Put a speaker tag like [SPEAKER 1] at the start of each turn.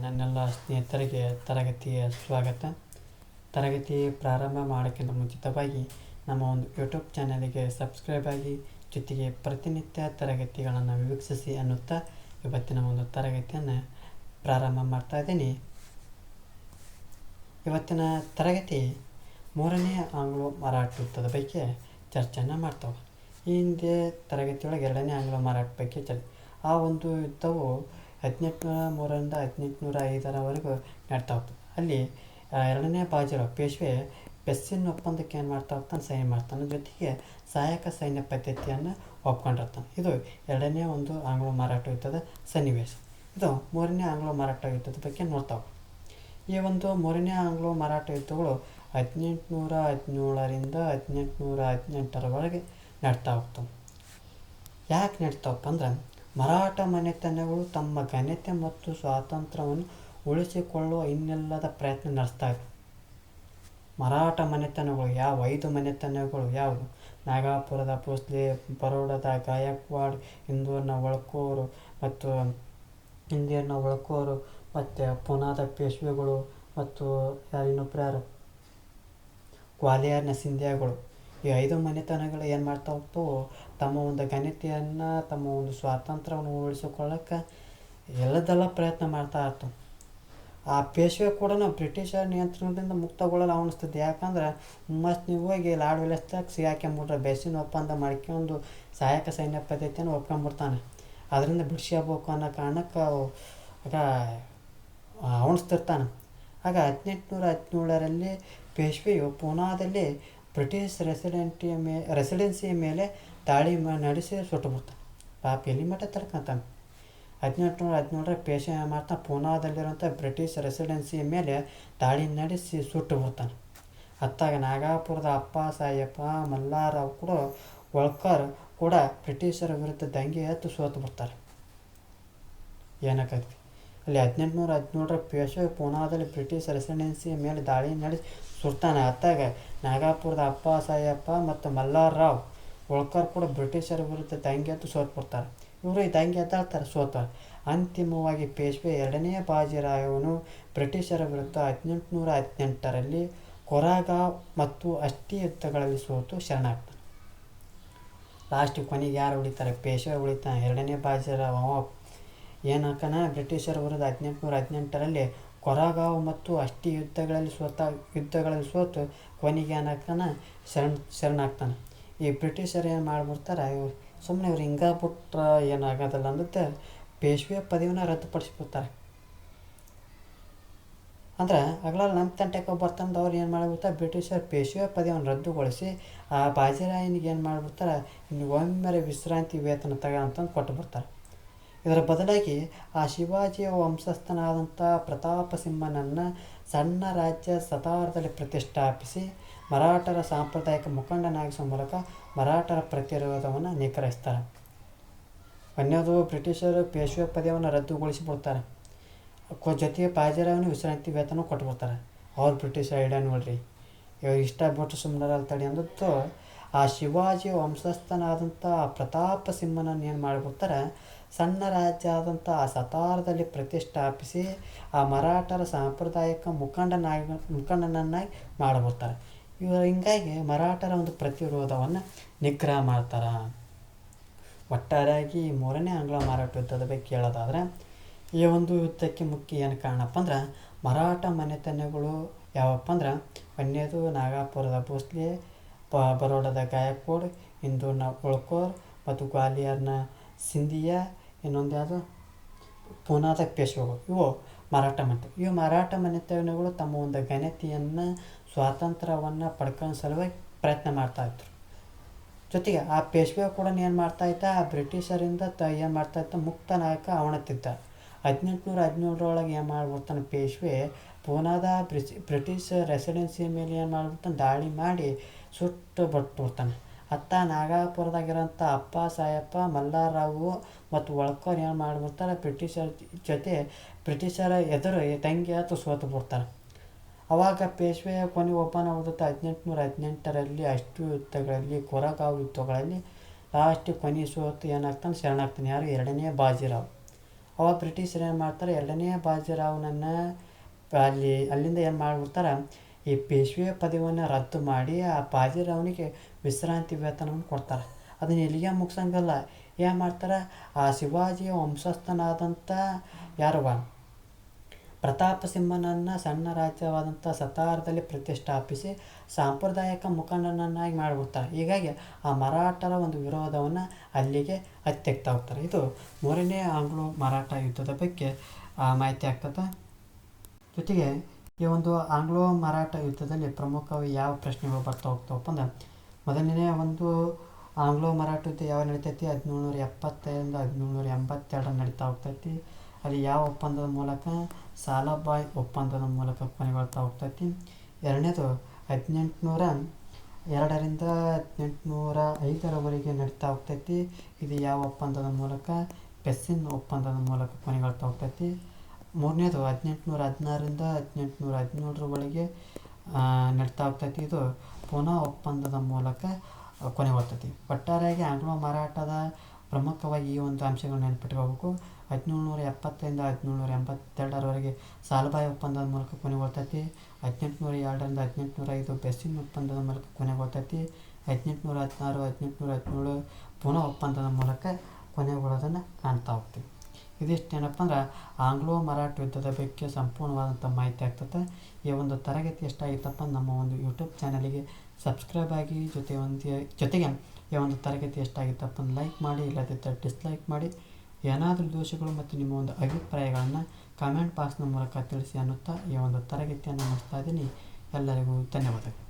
[SPEAKER 1] ನನ್ನೆಲ್ಲ ಸ್ನೇಹಿತರಿಗೆ ತರಗತಿಯ ಸ್ವಾಗತ. ತರಗತಿ ಪ್ರಾರಂಭ ಮಾಡೋಕ್ಕಿಂತ ಮುಂಚಿತವಾಗಿ ನಮ್ಮ ಒಂದು ಯೂಟ್ಯೂಬ್ ಚಾನಲಿಗೆ ಸಬ್ಸ್ಕ್ರೈಬ್ ಆಗಿ, ಜೊತೆಗೆ ಪ್ರತಿನಿತ್ಯ ತರಗತಿಗಳನ್ನು ವೀಕ್ಷಿಸಿ ಅನ್ನುತ್ತಾ ಇವತ್ತಿನ ಒಂದು ತರಗತಿಯನ್ನು ಪ್ರಾರಂಭ ಮಾಡ್ತಾ ಇದ್ದೀನಿ. ಇವತ್ತಿನ ತರಗತಿ 3ನೇ ಆಂಗ್ಲೋ ಮರಾಠ ಯುದ್ಧದ ಬಗ್ಗೆ ಚರ್ಚೆಯನ್ನು ಮಾಡ್ತಾವೆ. ಈ ಹಿಂದೆ ತರಗತಿಯೊಳಗೆ 2ನೇ ಆಂಗ್ಲೋ ಮರಾಠ ಬಗ್ಗೆ ಆ ಒಂದು ಯುದ್ಧವು 1803ರಿಂದ 1805ರವರೆಗೂ ನಡ್ತಾ ಹೋಗ್ತದೆ. ಅಲ್ಲಿ 2ನೇ ಬಾಜಿರಾವ್ ಪೇಶ್ವೆ ಪೆಸ್ಸಿನ್ ಒಪ್ಪಂದಕ್ಕೆ ಏನು ಮಾಡ್ತಾ ಹೋಗ್ತಾನೆ, ಸಹಿ ಮಾಡ್ತಾನೆ. ಜೊತೆಗೆ ಸಹಾಯಕ ಸೈನ್ಯ ಪದ್ಧತಿಯನ್ನು ಒಪ್ಕೊಂಡಿರ್ತಾನೆ. ಇದು 2ನೇ ಒಂದು ಆಂಗ್ಲೋ ಮರಾಠ ಯುದ್ಧದ ಸನ್ನಿವೇಶ. ಇದು 3ನೇ ಆಂಗ್ಲೋ ಮರಾಠ ಯುದ್ಧದ ಬಗ್ಗೆ ನೋಡ್ತಾವೆ. ಈ ಒಂದು 3ನೇ ಆಂಗ್ಲೋ ಮರಾಠ ಯುದ್ಧಗಳು 1817ರಿಂದ 1818ರವರೆಗೆ ನಡ್ತಾ ಹೋಗ್ತವೆ. ಯಾಕೆ ನಡ್ತಾವಪ್ಪ ಅಂದ್ರೆ, ಮರಾಠ ಮನೆತನಗಳು ತಮ್ಮ ಘನತೆ ಮತ್ತು ಸ್ವಾತಂತ್ರ್ಯವನ್ನು ಉಳಿಸಿಕೊಳ್ಳುವ ಇನ್ನಿಲ್ಲದ ಪ್ರಯತ್ನ ನಡೆಸ್ತಾ ಇದ್ದರು. ಮರಾಠ ಮನೆತನಗಳು 5 ಮನೆತನಗಳು ಯಾವುದು? ನಾಗಪುರದ ಭೋಸ್ಲೆ, ಬರೋಡದ ಗಾಯಕ್ವಾಡ್, ಇಂದೋರ್ನ ಒಳಕೋರು ಮತ್ತು ಪೂನಾದ ಪೇಶ್ವೆಗಳು ಮತ್ತು ಯಾರು ಗ್ವಾಲಿಯರ್ನ ಸಿಂಧಿಯಾಗಳು. ಈ 5 ಮನೆತನಗಳು ಏನು ಮಾಡ್ತಾ ಹೋಗ್ತವೆ, ತಮ್ಮ ಒಂದು ಘನತೆಯನ್ನು, ತಮ್ಮ ಒಂದು ಸ್ವಾತಂತ್ರ್ಯವನ್ನು ಉಳಿಸಿಕೊಳ್ಳೋಕ್ಕೆ ಎಲ್ಲದೆಲ್ಲ ಪ್ರಯತ್ನ ಮಾಡ್ತಾ ಇರ್ತವೆ. ಆ ಪೇಶ್ವೆ ಕೂಡ ಬ್ರಿಟಿಷರ ನಿಯಂತ್ರಣದಿಂದ ಮುಕ್ತಗೊಳ್ಳಲು ಅವನಿಸ್ತದೆ. ಯಾಕಂದ್ರೆ ನೀವು ಹೋಗಿ ಲಾರ್ಡ್ ವಿಲಿಯಮ್ಸ್ದಾಗ ಸಿಗಾಕೊಂಬಿಟ್ರೆ, ಬೆಸ್ಸಿನ್ ಒಪ್ಪಂದ ಮಾಡ್ಕೊಂಡು ಸಹಾಯಕ ಸೈನ್ಯ ಪದ್ಧತಿಯನ್ನು ಒಪ್ಕೊಂಡ್ಬಿಡ್ತಾನೆ. ಅದರಿಂದ ಬಿಡಿಸ್ಕೋಬೇಕು ಅನ್ನೋ ಕಾರಣಕ್ಕೆ ಆಗ ಅವನಿಸ್ತಿರ್ತಾನೆ. ಆಗ 1817ರಲ್ಲಿ ಪೇಶ್ವೆಯು ಪೂನಾದಲ್ಲಿ ಬ್ರಿಟಿಷ್ ರೆಸಿಡೆನ್ಸಿಯ ಮೇಲೆ ದಾಳಿ ನಡೆಸಿ ಸುಟ್ಟುಬಿಡ್ತಾನೆ. ಪಾಪ ಎಲ್ಲಿ ಮಟ್ಟ ತಡ್ಕೊಂತಾನೆ. 1817ರ ಪೇಶ್ವೆ ಮಾಡ್ತಾನೆ, ಪೂನಾದಲ್ಲಿರುವಂಥ ಬ್ರಿಟಿಷ್ ರೆಸಿಡೆನ್ಸಿಯ ಮೇಲೆ ದಾಳಿ ನಡೆಸಿ ಸುಟ್ಟು ಬಿಡ್ತಾನೆ. ಅತ್ತಾಗ ನಾಗಪುರದ ಅಪ್ಪ ಸಾಯಪ್ಪ, ಮಲ್ಲಾರಾವ್ ಹೋಳ್ಕರ್ ಕೂಡ ಬ್ರಿಟಿಷರ ವಿರುದ್ಧ ದಂಗೆ ಎತ್ತು ಸೋತು ಬಿಡ್ತಾರೆ. ಏನಾಗೈತಿ ಅಲ್ಲಿ 1817ರ ಪೇಶ್ವೆ ಪೂನಾದಲ್ಲಿ ಬ್ರಿಟಿಷ್ ರೆಸಿಡೆನ್ಸಿಯ ಮೇಲೆ ದಾಳಿ ನಡೆಸಿ ಸುಡ್ತಾನೆ. ಅತ್ತಾಗ ನಾಗಪುರದ ಅಪ್ಪ ಸಾಯಪ್ಪ ಮತ್ತು ಮಲ್ಲಾರಾವ್ ಹೋಳ್ಕರ್ ಕೂಡ ಬ್ರಿಟಿಷರ ವಿರುದ್ಧ ದಂಗೆ ಎದ್ದು ಸೋತು ಬಿಡ್ತಾರೆ. ಇವರು ಈ ದಂಗೆ ಎದ್ದಾಳ್ತಾರೆ, ಸೋತಾರೆ. ಅಂತಿಮವಾಗಿ ಪೇಶ್ವೆ 2ನೇ ಬಾಜಿರಾವನು ಬ್ರಿಟಿಷರ ವಿರುದ್ಧ 1818ರಲ್ಲಿ ಕೊರೆಗಾಂವ್ ಮತ್ತು ಅಸ್ಟಿ ಯುದ್ಧಗಳಲ್ಲಿ ಸೋತು ಶರಣಾಗ್ತಾನೆ. ಲಾಸ್ಟ್ ಕೊನೆಗೆ ಯಾರು ಉಳಿತಾರೆ? ಪೇಶ್ವೆ ಉಳಿತಾನೆ. 2ನೇ ಬಾಜಿರಾವ್ ಏನಕ್ಕನ ಬ್ರಿಟಿಷರ ವಿರುದ್ಧ 1818ರಲ್ಲಿ ಕೊರೆಗಾಂವ್ ಮತ್ತು ಅಸ್ಟಿ ಯುದ್ಧಗಳಲ್ಲಿ ಸೋತು ಕೊನೆಗೆ ಏನಕ್ಕನ ಶರಣಾಗ್ತಾನೆ. ಈ ಬ್ರಿಟಿಷರು ಏನು ಮಾಡಿಬಿಡ್ತಾರೆ, ಸುಮ್ಮನೆ ಇವ್ರು ಹಿಂಗಾಗ್ಬಿಟ್ರೆ ಏನಾಗೋದಲ್ಲ ಅಂದತ್ತೆ ಪೇಶ್ವೆ ಪದವಿನ ರದ್ದುಪಡಿಸ್ಬಿಡ್ತಾರೆ. ಅಂದ್ರೆ ಅಗ್ಲಲ್ಲಿ ನಮ್ಮ ತಂಟೆಗೆ ಬರ್ತಂದು ಅವ್ರು ಏನು ಮಾಡಿಬಿಡ್ತಾರೆ, ಬ್ರಿಟಿಷರು ಪೇಶ್ವೆ ಪದವಿಯನ್ನು ರದ್ದುಗೊಳಿಸಿ ಆ ಬಾಜಿರಾಯನಿಗೆ ಏನು ಮಾಡಿಬಿಡ್ತಾರೆ, ಇನ್ನು ಒಮ್ಮೆರೆ ವಿಶ್ರಾಂತಿ ವೇತನ ಅಂತಂದು ಕೊಟ್ಟುಬಿಡ್ತಾರೆ. ಇದರ ಬದಲಾಗಿ ಆ ಶಿವಾಜಿಯ ವಂಶಸ್ಥನಾದಂಥ ಪ್ರತಾಪ ಸಿಂಹನನ್ನು ಸಣ್ಣ ರಾಜ್ಯ ಸತಾರದಲ್ಲಿ ಪ್ರತಿಷ್ಠಾಪಿಸಿ ಮರಾಠರ ಸಾಂಪ್ರದಾಯಿಕ ಮುಖಂಡನಾಗಿಸುವ ಮೂಲಕ ಮರಾಠರ ಪ್ರತಿರೋಧವನ್ನು ನಿಗ್ರಹಿಸ್ತಾರೆ. ಒಂದನೇದು ಬ್ರಿಟಿಷರು ಪೇಶ್ವೆ ಪದವಿಯನ್ನು ರದ್ದುಗೊಳಿಸಿಬಿಡ್ತಾರೆ. ಜೊತೆಗೆ ಬಾಜಿರಾವನು ವಿಶ್ರಾಂತಿ ವೇತನ ಕೊಟ್ಬಿಡ್ತಾರೆ. ಅವ್ರು ಬ್ರಿಟಿಷ್ ಐಡಿಯಾ ನೋಡ್ರಿ, ಇವ್ರು ಇಷ್ಟ ಬಿಟ್ಟು ಸುಮ್ಮನೆ ತಡಿ ಅಂದದ್ದು ಆ ಶಿವಾಜಿಯ ವಂಶಸ್ಥನಾದಂಥ ಪ್ರತಾಪ ಸಿಂಹನನ್ನು ಏನು ಮಾಡಿಬಿಡ್ತಾರೆ, ಸಣ್ಣ ರಾಜ್ಯ ಆದಂಥ ಆ ಸತಾರದಲ್ಲಿ ಪ್ರತಿಷ್ಠಾಪಿಸಿ ಆ ಮರಾಠರ ಸಾಂಪ್ರದಾಯಿಕ ಮುಖಂಡನನ್ನಾಗಿ ಮಾಡಿಬಿಡ್ತಾರೆ. ಇವರು ಹಿಂಗಾಗಿ ಮರಾಠರ ಒಂದು ಪ್ರತಿರೋಧವನ್ನು ನಿಗ್ರಹ ಮಾಡ್ತಾರೆ. ಒಟ್ಟಾರೆಯಾಗಿ 3ನೇ ಆಂಗ್ಲೋ ಮರಾಠ ಯುದ್ಧದ ಬಗ್ಗೆ ಹೇಳೋದಾದರೆ, ಈ ಒಂದು ಯುದ್ಧಕ್ಕೆ ಮುಖ್ಯ ಏನು ಕಾರಣಪ್ಪ ಅಂದ್ರೆ, ಮರಾಠ ಮನೆತನಗಳು ಯಾವಪ್ಪ ಅಂದ್ರೆ, ಒಂದನೇದು ನಾಗಪುರದ ಭೋಸ್ಲೆ, ಬರೋಡದ ಗಾಯಕ್ವಾಡ್, ಇಂದೋರ್ನ ಹೋಳ್ಕರ್ ಮತ್ತು ಗ್ವಾಲಿಯರ್ನ ಸಿಂಧಿಯಾ, ಇನ್ನೊಂದು ಯಾವುದು ಪೂನಾದ ಪೇಶ್ವೆಗಳು. ಇವು ಮರಾಠ ಮನೆತನಗಳು ತಮ್ಮ ಒಂದು ಘನತೆಯನ್ನು, ಸ್ವಾತಂತ್ರ್ಯವನ್ನು ಪಡ್ಕೊಳ್ಳೋ ಸಲುವಾಗಿ ಪ್ರಯತ್ನ ಮಾಡ್ತಾಯಿದ್ರು. ಜೊತೆಗೆ ಆ ಪೇಶ್ವೆ ಕೂಡ ಏನು ಮಾಡ್ತಾಯಿದ್ದ, ಆ ಬ್ರಿಟಿಷರಿಂದ ಏನು ಮಾಡ್ತಾಯಿದ್ದ, ಮುಕ್ತ ನಾಯಕ ಅವನತ್ತಿದ್ದ. 1817ರೊಳಗೆ ಏನು ಮಾಡಿಬಿಡ್ತಾನೆ ಪೇಶ್ವೆ ಪೂನಾದ ಬ್ರಿಟಿಷ್ ರೆಸಿಡೆನ್ಸಿಯ ಮೇಲೆ ಏನು ಮಾಡಿಬಿಡ್ತಾನೆ, ದಾಳಿ ಮಾಡಿ ಸುಟ್ಟು ಬಿಟ್ಬಿಡ್ತಾನೆ. ಅತ್ತ ನಾಗಪುರದಾಗಿರೋಂಥ ಅಪ್ಪ ಸಾಯಪ್ಪ, ಮಲ್ಲಾರಾವು ಮತ್ತು ಹೋಳ್ಕರ್ ಏನು ಮಾಡಿಬಿಡ್ತಾರೆ, ಬ್ರಿಟಿಷರ ಎದುರು ದಂಗೆ ಎದ್ದು ಸೋತು ಬಿಡ್ತಾರೆ. ಅವಾಗ ಪೇಶ್ವೆ ಕೊನೆ ಒಬ್ಬನ ಉಳಿದ 1818ರಲ್ಲಿ ಅಷ್ಟು ಯುದ್ಧಗಳಲ್ಲಿ, ಕೊರೆಗಾಂವ್ ಯುದ್ಧಗಳಲ್ಲಿ ಲಾಸ್ಟ್ ಕೊನೆ ಸೋತು ಏನಾಗ್ತಾನೆ, ಶರಣಾಗ್ತಾನೆ. ಯಾರು? 2ನೇ ಬಾಜಿರಾವ್. ಅವಾಗ ಬ್ರಿಟಿಷರು ಏನು ಮಾಡ್ತಾರೆ, ಎರಡನೇ ಬಾಜಿರಾವ್ನನ್ನು ಅಲ್ಲಿಂದ ಏನು ಮಾಡಿಬಿಡ್ತಾರೆ, ಈ ಪೇಶ್ವೆ ಪದವಿಯನ್ನು ರದ್ದು ಮಾಡಿ ಆ ಬಾಜಿರಾವ್ನಿಗೆ ವಿಶ್ರಾಂತಿ ವೇತನವನ್ನು ಕೊಡ್ತಾರೆ. ಅದನ್ನು ಇಲ್ಲಿಗೆ ಮುಗಿಸಂಗಲ್ಲ, ಏನು ಮಾಡ್ತಾರೆ, ಆ ಶಿವಾಜಿಯ ವಂಶಸ್ಥನಾದಂಥ ಯಾರವ ಪ್ರತಾಪ ಸಿಂಹನನ್ನು ಸಣ್ಣ ರಾಜ್ಯವಾದಂಥ ಸತಾರದಲ್ಲಿ ಪ್ರತಿಷ್ಠಾಪಿಸಿ ಸಾಂಪ್ರದಾಯಿಕ ಮುಖಂಡನನ್ನಾಗಿ ಮಾಡಿಬಿಡ್ತಾರೆ. ಹೀಗಾಗಿ ಆ ಮರಾಠರ ಒಂದು ವಿರೋಧವನ್ನು ಅಲ್ಲಿಗೆ ಹತ್ತೆಗ್ತಾ ಹೋಗ್ತಾರೆ. ಇದು ಮೂರನೇ ಆಂಗ್ಲೋ ಮರಾಠ ಯುದ್ಧದ ಬಗ್ಗೆ ಮಾಹಿತಿ ಆಗ್ತದೆ. ಜೊತೆಗೆ ಈ ಒಂದು ಆಂಗ್ಲೋ ಮರಾಠ ಯುದ್ಧದಲ್ಲಿ ಪ್ರಮುಖವಾಗಿ ಯಾವ ಪ್ರಶ್ನೆಗಳು ಬರ್ತಾ ಹೋಗ್ತಾವಪ್ಪ ಅಂದ್ರೆ, ಮೊದಲನೇ ಒಂದು ಆಂಗ್ಲೋ ಮರಾಠ ಯುದ್ಧ ಯಾವ ನಡೀತೈತಿ, 1775 1782 ನಡೀತಾ ಹೋಗ್ತೈತಿ. ಅಲ್ಲಿ ಯಾವ ಒಪ್ಪಂದದ ಮೂಲಕ, ಸಾಲಬಾಯ್ ಒಪ್ಪಂದದ ಮೂಲಕ ಕೊನೆಗೊಳ್ತಾ ಹೋಗ್ತೈತಿ. ಎರಡನೇದು 1802ರಿಂದ 1805 ನಡೀತಾ ಹೋಗ್ತೈತಿ. ಇದು ಯಾವ ಒಪ್ಪಂದದ ಮೂಲಕ, ಪೆಸ್ಸಿನ್ ಒಪ್ಪಂದದ ಮೂಲಕ ಕೊನೆಗೊಳ್ತಾ ಹೋಗ್ತೈತಿ. ಮೂರನೇದು 1816ರಿಂದ 1817 ನಡೀತಾ ಹೋಗ್ತೈತಿ. ಇದು ಪೂನಾ ಒಪ್ಪಂದದ ಮೂಲಕ ಕೊನೆಗೊಳ್ತೈತಿ. ಒಟ್ಟಾರೆಯಾಗಿ ಆಂಗ್ಲೋ ಮರಾಠದ ಪ್ರಮುಖವಾಗಿ ಈ ಒಂದು ಅಂಶಗಳನ್ನ ನೆನಪಿಟ್ಕೋಬೇಕು. 1770ರಿಂದ 1782 ಸಾಲಬಾಯಿ ಒಪ್ಪಂದದ ಮೂಲಕ ಕೊನೆಗೊಳ್ತೈತಿ. 1802ರಿಂದ 1805 ಬೆಸ್ಸಿನ್ ಒಪ್ಪಂದದ ಮೂಲಕ ಕೊನೆಗೊಳ್ತೈತಿ. 1816 1817 ಪೂನಾ ಒಪ್ಪಂದದ ಮೂಲಕ ಕೊನೆಗೊಳ್ಳೋದನ್ನು ಕಾಣ್ತಾ ಹೋಗ್ತೀವಿ. ಇದಿಷ್ಟು ಏನಪ್ಪ ಅಂದ್ರೆ ಆಂಗ್ಲೋ ಮರಾಠ ಯುದ್ಧದ ಬಗ್ಗೆ ಸಂಪೂರ್ಣವಾದಂಥ ಮಾಹಿತಿ ಆಗ್ತದೆ. ಈ ಒಂದು ತರಗತಿ ಎಷ್ಟಾಗಿತ್ತಪ್ಪ, ನಮ್ಮ ಒಂದು ಯೂಟ್ಯೂಬ್ ಚಾನಲಿಗೆ ಸಬ್ಸ್ಕ್ರೈಬ್ ಆಗಿ, ಜೊತೆಗೆ ಈ ಒಂದು ತರಗತಿ ಎಷ್ಟಾಗಿತ್ತಪ್ಪ ಲೈಕ್ ಮಾಡಿ, ಇಲ್ಲದಿದ್ದರೆ ಡಿಸ್ಲೈಕ್ ಮಾಡಿ. ಏನಾದರೂ ದೋಷಗಳು ಮತ್ತು ನಿಮ್ಮ ಒಂದು ಅಭಿಪ್ರಾಯಗಳನ್ನು ಕಾಮೆಂಟ್ ಬಾಕ್ಸ್ನ ಮೂಲಕ ತಿಳಿಸಿ ಅನ್ನುತ್ತಾ ಈ ಒಂದು ತರಗತಿಯನ್ನು ಮುಗಿಸ್ತಾ ಇದ್ದೀನಿ. ಎಲ್ಲರಿಗೂ ಧನ್ಯವಾದಗಳು.